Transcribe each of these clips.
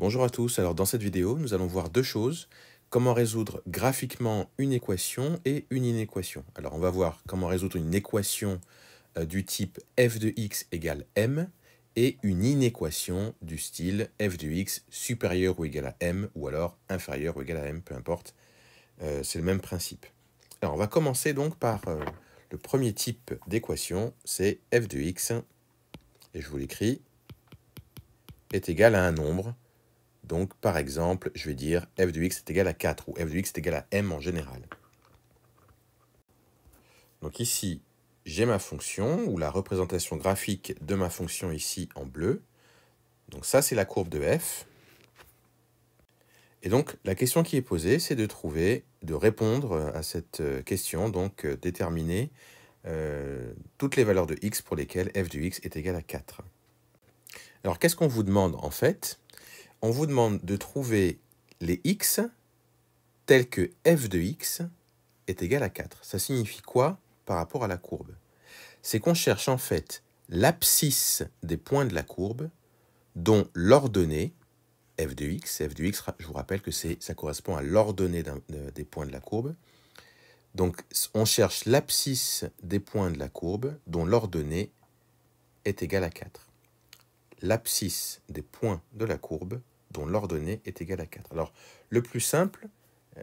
Bonjour à tous, alors dans cette vidéo, nous allons voir deux choses. Comment résoudre graphiquement une équation et une inéquation. Alors on va voir comment résoudre une équation du type f de x égale m et une inéquation du style f de x supérieur ou égal à m ou alors inférieur ou égal à m, peu importe. C'est le même principe. Alors on va commencer donc par le premier type d'équation, c'est f de x, et je vous l'écris, est égal à un nombre. Donc, par exemple, je vais dire f de x est égal à 4 ou f de x est égal à m en général. Donc ici, j'ai ma fonction ou la représentation graphique de ma fonction ici en bleu. Donc ça, c'est la courbe de f. Et donc, la question qui est posée, c'est de répondre à cette question, donc déterminer toutes les valeurs de x pour lesquelles f de x est égal à 4. Alors, qu'est-ce qu'on vous demande en fait? On vous demande de trouver les x tels que f de x est égal à 4. Ça signifie quoi par rapport à la courbe? C'est qu'on cherche en fait l'abscisse des points de la courbe dont l'ordonnée, f de x, je vous rappelle que ça correspond à l'ordonnée des points de la courbe. Donc on cherche l'abscisse des points de la courbe dont l'ordonnée est égale à 4. L'abscisse des points de la courbe dont l'ordonnée est égale à 4. Alors, le plus simple,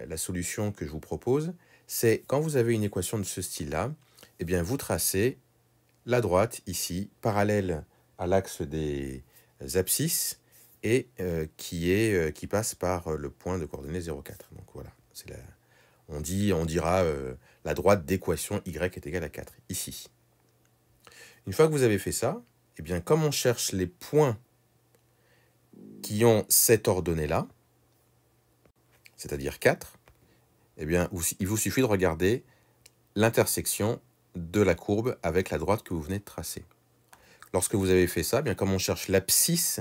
la solution que je vous propose, c'est quand vous avez une équation de ce style-là, eh bien, vous tracez la droite ici, parallèle à l'axe des abscisses, et qui passe par le point de coordonnées 0,4. Donc voilà, on dira la droite d'équation y est égale à 4, ici. Une fois que vous avez fait ça, eh bien, comme on cherche les points qui ont cette ordonnée-là, c'est-à-dire 4, eh bien, il vous suffit de regarder l'intersection de la courbe avec la droite que vous venez de tracer. Lorsque vous avez fait ça, eh bien, comme on cherche l'abscisse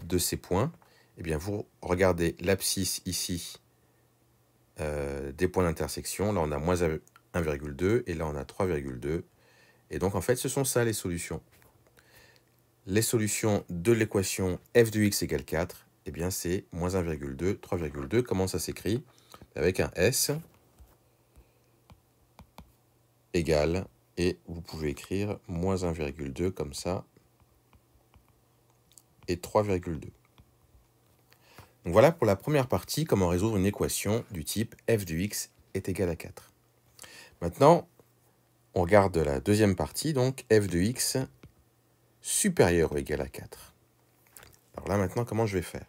de ces points, eh bien, vous regardez l'abscisse ici des points d'intersection. Là, on a moins 1,2 et là, on a 3,2. Et donc, en fait, ce sont ça les solutions. Les solutions de l'équation f de x égale 4, eh bien, c'est moins 1,2, 3,2. Comment ça s'écrit? Avec un S égale, et vous pouvez écrire moins 1,2 comme ça, et 3,2. Donc voilà pour la première partie, comment résoudre une équation du type f de x est égal à 4. Maintenant, on regarde la deuxième partie, donc f de x supérieur ou égal à 4. Alors là, maintenant, comment je vais faire?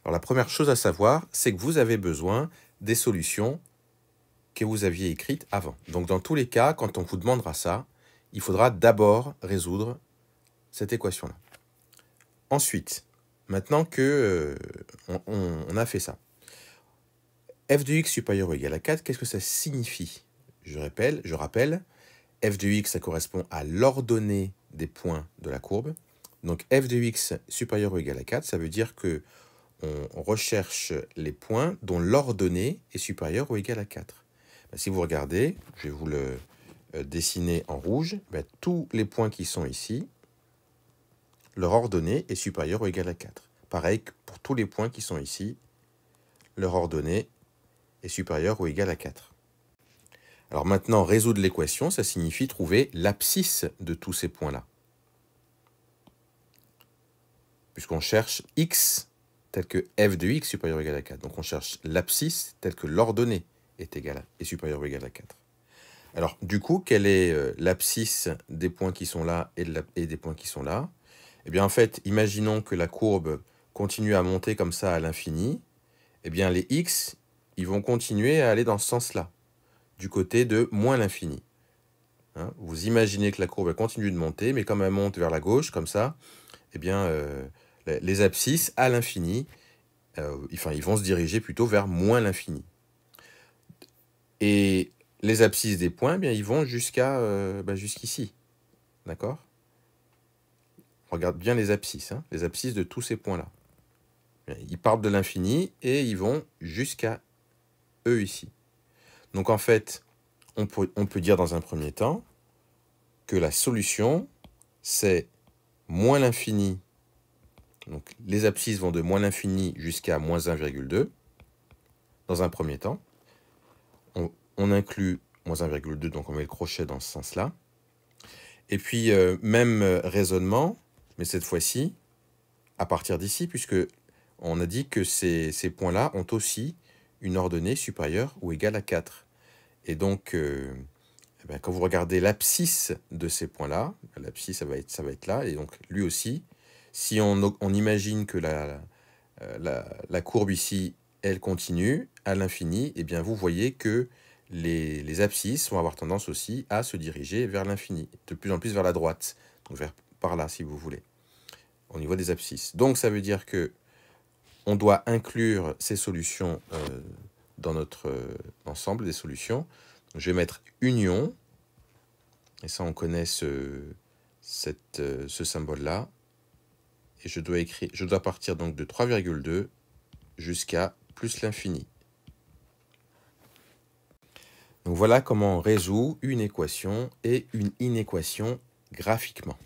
Alors la première chose à savoir, c'est que vous avez besoin des solutions que vous aviez écrites avant. Donc dans tous les cas, quand on vous demandera ça, il faudra d'abord résoudre cette équation-là. Ensuite, maintenant que on a fait ça, f de x supérieur ou égal à 4, qu'est-ce que ça signifie? Je rappelle, f de x, ça correspond à l'ordonnée des points de la courbe. Donc f de x supérieur ou égal à 4, ça veut dire que on recherche les points dont l'ordonnée est supérieure ou égale à 4. Ben, si vous regardez, je vais vous le dessiner en rouge, ben, tous les points qui sont ici, leur ordonnée est supérieure ou égale à 4. Pareil que pour tous les points qui sont ici, leur ordonnée est supérieure ou égale à 4. Alors maintenant, résoudre l'équation, ça signifie trouver l'abscisse de tous ces points-là. Puisqu'on cherche x tel que f de x supérieur ou égal à 4. Donc on cherche l'abscisse tel que l'ordonnée est supérieure ou égale à 4. Alors du coup, quelle est l'abscisse des points qui sont là et des points qui sont là? Eh bien en fait, imaginons que la courbe continue à monter comme ça à l'infini. Eh bien les x, ils vont continuer à aller dans ce sens-là, du côté de moins l'infini. Hein, vous imaginez que la courbe continue de monter, mais comme elle monte vers la gauche, comme ça, eh bien les abscisses à l'infini, ils vont se diriger plutôt vers moins l'infini. Et les abscisses des points, eh bien, ils vont jusqu'ici. D'accord? Regarde bien les abscisses, hein, les abscisses de tous ces points-là. Ils partent de l'infini et ils vont jusqu'à eux ici. Donc en fait, on peut dire dans un premier temps que la solution, c'est moins l'infini Donc les abscisses vont de moins l'infini jusqu'à moins 1,2 dans un premier temps. On inclut moins 1,2, donc on met le crochet dans ce sens-là. Et puis, même raisonnement, mais cette fois-ci, à partir d'ici, puisque on a dit que ces points-là ont aussi une ordonnée supérieure ou égale à 4. Et donc, eh bien, quand vous regardez l'abscisse de ces points-là, l'abscisse, ça va être là, et donc lui aussi, si on imagine que la courbe ici, elle continue à l'infini, eh bien, vous voyez que les abscisses vont avoir tendance aussi à se diriger vers l'infini, de plus en plus vers la droite, donc par là, si vous voulez, au niveau des abscisses. Donc, ça veut dire que on doit inclure ces solutions dans notre ensemble des solutions. Donc, je vais mettre union, et ça, on connaît ce symbole-là, et je dois partir donc de 3,2 jusqu'à plus l'infini. Donc voilà comment on résout une équation et une inéquation graphiquement.